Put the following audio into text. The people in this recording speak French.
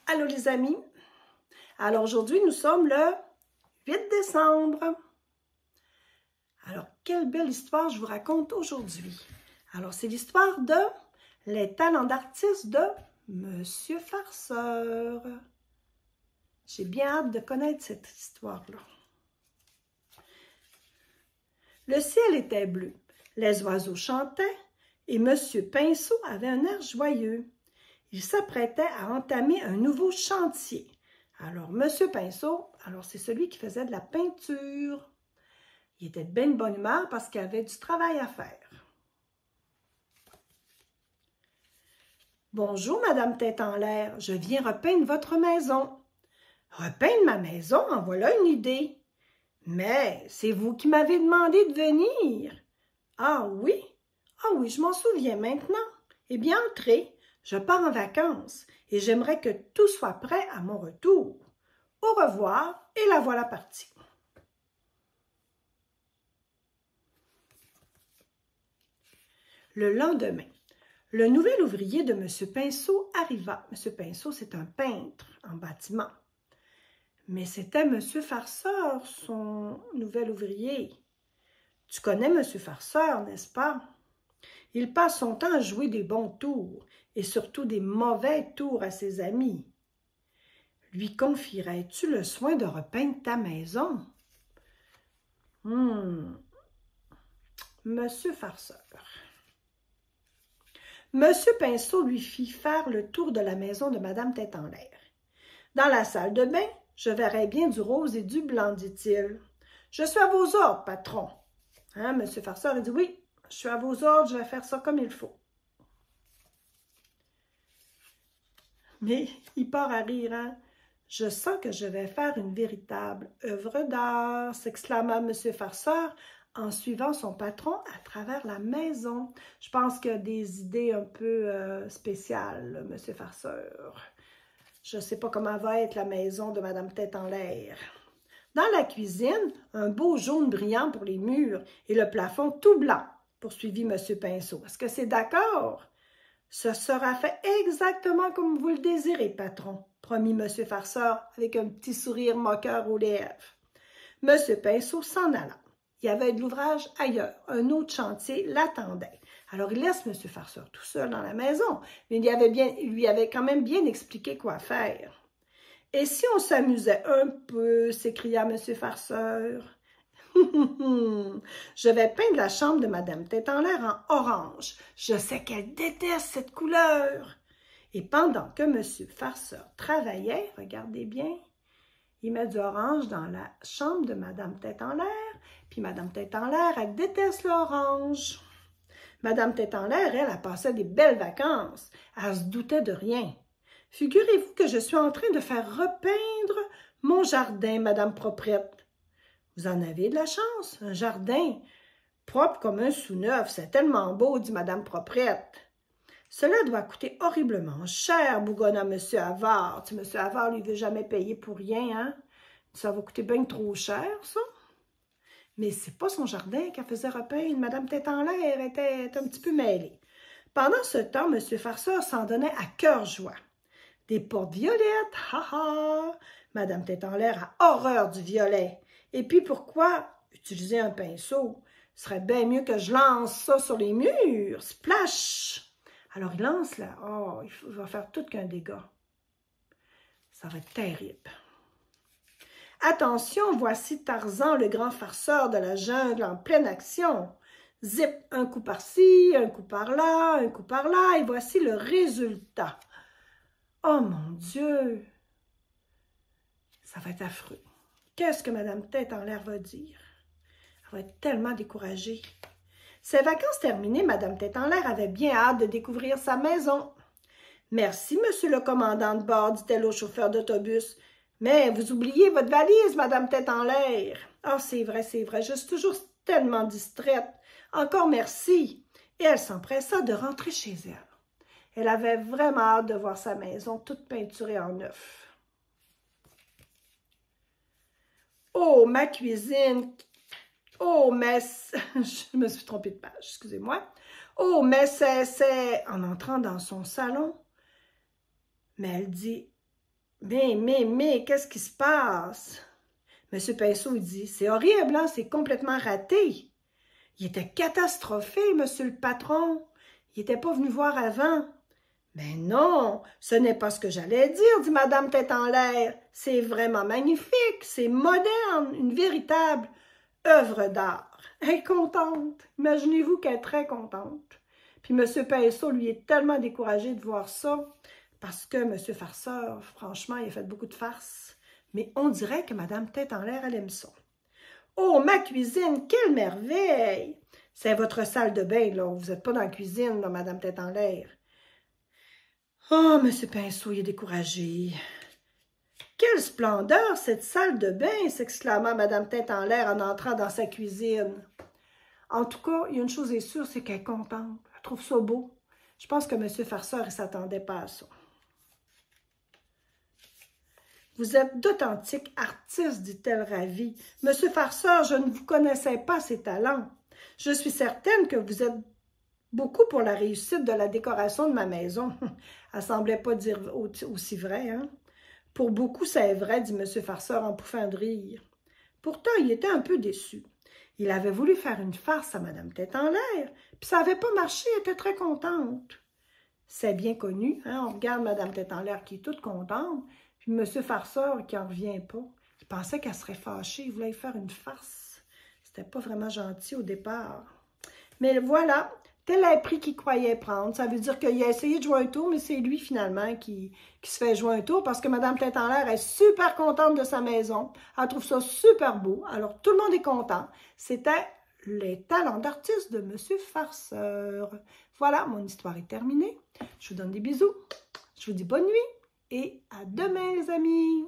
Allô les amis, alors aujourd'hui nous sommes le 8 décembre. Alors quelle belle histoire je vous raconte aujourd'hui. Alors c'est l'histoire de Les talents d'artiste de Monsieur Farceur. J'ai bien hâte de connaître cette histoire-là. Le ciel était bleu, les oiseaux chantaient et Monsieur Pinceau avait un air joyeux. Il s'apprêtait à entamer un nouveau chantier. Alors, Monsieur Pinceau, c'est celui qui faisait de la peinture. Il était de bien bonne humeur parce qu'il avait du travail à faire. « Bonjour, Madame Tête en l'air, je viens repeindre votre maison. »« Repeindre ma maison, en voilà une idée. »« Mais c'est vous qui m'avez demandé de venir. »« Ah oui, je m'en souviens maintenant. Eh bien, entrez. Je pars en vacances et j'aimerais que tout soit prêt à mon retour. Au revoir et la voilà partie. Le lendemain, le nouvel ouvrier de M. Pinceau arriva. M. Pinceau, c'est un peintre en bâtiment. Mais c'était M. Farceur, son nouvel ouvrier. Tu connais M. Farceur, n'est-ce pas? Il passe son temps à jouer des bons tours et surtout des mauvais tours à ses amis. Lui confierais-tu le soin de repeindre ta maison? Monsieur Farceur. Monsieur Pinceau lui fit faire le tour de la maison de Madame Tête en l'air. Dans la salle de bain, je verrais bien du rose et du blanc, dit-il. Je suis à vos ordres, patron. Monsieur Farceur a dit oui. Je suis à vos ordres, je vais faire ça comme il faut. Mais il part à rire, Je sens que je vais faire une véritable œuvre d'art, s'exclama M. Farceur en suivant son patron à travers la maison. Je pense qu'il a des idées un peu spéciales, M. Farceur. Je ne sais pas comment va être la maison de Madame Tête en l'air. Dans la cuisine, un beau jaune brillant pour les murs et le plafond tout blanc, poursuivit M. Pinceau. Est-ce que c'est d'accord? Ce sera fait exactement comme vous le désirez, patron, promit M. Farceur avec un petit sourire moqueur aux lèvres. M. Pinceau s'en alla. Il y avait de l'ouvrage ailleurs. Un autre chantier l'attendait. Alors, il laisse M. Farceur tout seul dans la maison, mais il lui avait quand même bien expliqué quoi faire. « Et si on s'amusait un peu? » s'écria M. Farceur. « Je vais peindre la chambre de Madame Tête en l'air en orange. Je sais qu'elle déteste cette couleur. » Et pendant que M. Farceur travaillait, regardez bien, il met du orange dans la chambre de Madame Tête en l'air, puis Madame Tête en l'air, elle déteste l'orange. Madame Tête en l'air, elle passait des belles vacances. Elle se doutait de rien. « Figurez-vous que je suis en train de faire repeindre mon jardin, Madame Proprette. »« Vous en avez de la chance, un jardin propre comme un sous-neuf, c'est tellement beau, dit Madame Proprette. »« Cela doit coûter horriblement cher, bougonna M. Havard. » M. Havard, lui, ne veut jamais payer pour rien, hein? Ça va coûter bien trop cher, ça. Mais c'est pas son jardin qu'elle faisait repeindre. Madame Tête en l'air était un petit peu mêlée. Pendant ce temps, M. Farceur s'en donnait à cœur joie. Des portes violettes, ha ha! Madame Tête en l'air a horreur du violet. Et puis pourquoi utiliser un pinceau? Ce serait bien mieux que je lance ça sur les murs. Splash! Alors il lance là. Oh, il va faire tout qu'un dégât. Ça va être terrible. Attention, voici Tarzan, le grand farceur de la jungle en pleine action. Zip, un coup par-ci, un coup par-là, un coup par-là, et voici le résultat. Oh mon Dieu! Ça va être affreux. Qu'est-ce que Madame Tête en l'air va dire? Elle va être tellement découragée. Ses vacances terminées, Madame Tête en l'air avait bien hâte de découvrir sa maison. « Merci, monsieur le commandant de bord, dit-elle au chauffeur d'autobus. Mais vous oubliez votre valise, Madame Tête en l'air. Ah, c'est vrai, je suis toujours tellement distraite. Encore merci. » Et elle s'empressa de rentrer chez elle. Elle avait vraiment hâte de voir sa maison toute peinturée en neuf. « Oh, ma cuisine! Oh, mais... » Je me suis trompée de page, excusez-moi. « Oh, mais c'est... » En entrant dans son salon, mais elle dit Mais, qu'est-ce qui se passe? Monsieur Pinceau, il dit, c'est horrible, hein? C'est complètement raté. Il était catastrophé, monsieur le patron. Il n'était pas venu voir avant. Mais non, ce n'est pas ce que j'allais dire, dit Madame Tête en l'air. C'est vraiment magnifique, c'est moderne, une véritable œuvre d'art. Elle est contente. Imaginez-vous qu'elle est très contente. Puis M. Pinceau, lui, est tellement découragé de voir ça, parce que M. Farceur, franchement, il a fait beaucoup de farces. Mais on dirait que Madame Tête en l'air, elle aime ça. Oh, ma cuisine, quelle merveille! C'est votre salle de bain, là. Vous n'êtes pas dans la cuisine, là, Madame Tête en l'air. Oh, M. Pinceau, il est découragé. Quelle splendeur, cette salle de bain! S'exclama Madame Tête en l'air en entrant dans sa cuisine. En tout cas, il y a une chose est sûre, c'est qu'elle est contente. Elle trouve ça beau. Je pense que M. Farceur, il ne s'attendait pas à ça. Vous êtes d'authentiques artistes, dit-elle ravie. Monsieur Farceur, je ne vous connaissais pas ces talents. Je suis certaine que vous êtes beaucoup pour la réussite de la décoration de ma maison. Elle semblait pas dire aussi vrai, hein? Pour beaucoup, c'est vrai, dit M. Farceur en pouffant de rire. Pourtant, il était un peu déçu. Il avait voulu faire une farce à Madame Tête en l'air, puis ça n'avait pas marché, elle était très contente. C'est bien connu, hein? On regarde Madame Tête en l'air qui est toute contente, puis M. Farceur qui n'en revient pas. Il pensait qu'elle serait fâchée, il voulait faire une farce. C'était pas vraiment gentil au départ. Mais voilà, tel est le prix qu'il croyait prendre. Ça veut dire qu'il a essayé de jouer un tour, mais c'est lui finalement qui se fait jouer un tour parce que Madame Tête en l'air est super contente de sa maison. Elle trouve ça super beau. Alors tout le monde est content. C'était les talents d'artiste de M. Farceur. Voilà, mon histoire est terminée. Je vous donne des bisous. Je vous dis bonne nuit et à demain les amis.